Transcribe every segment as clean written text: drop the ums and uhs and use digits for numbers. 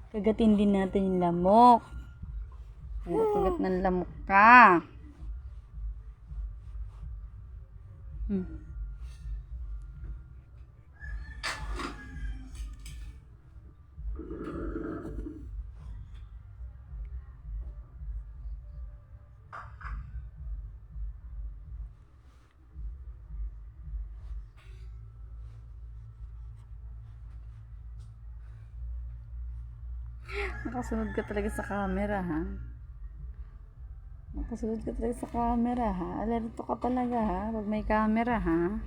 Kagatin din natin yung lamok. Kagat ng lamok ka. Nakasunod ka talaga sa camera, ha? Nakasunod ka talaga sa camera, ha? Alerto ka talaga, ha? Pag may camera, ha?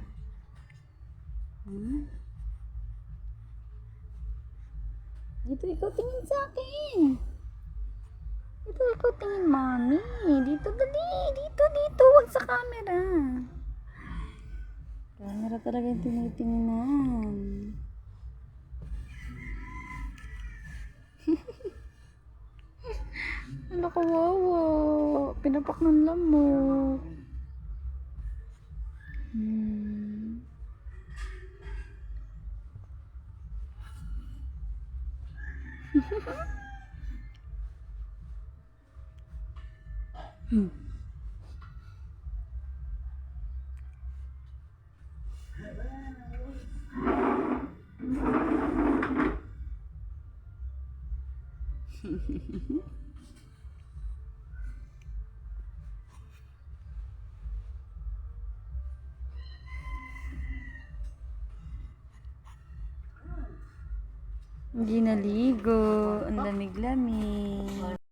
Dito ikaw tingin sa akin. Dito ikaw tingin, mami. Dito, dali. Dito. Huwag sa camera. Camera talaga yung tinitingnan. Ano kawawa. Pinapak ng lamok. Hindi naligo. Ang lamig-lamig.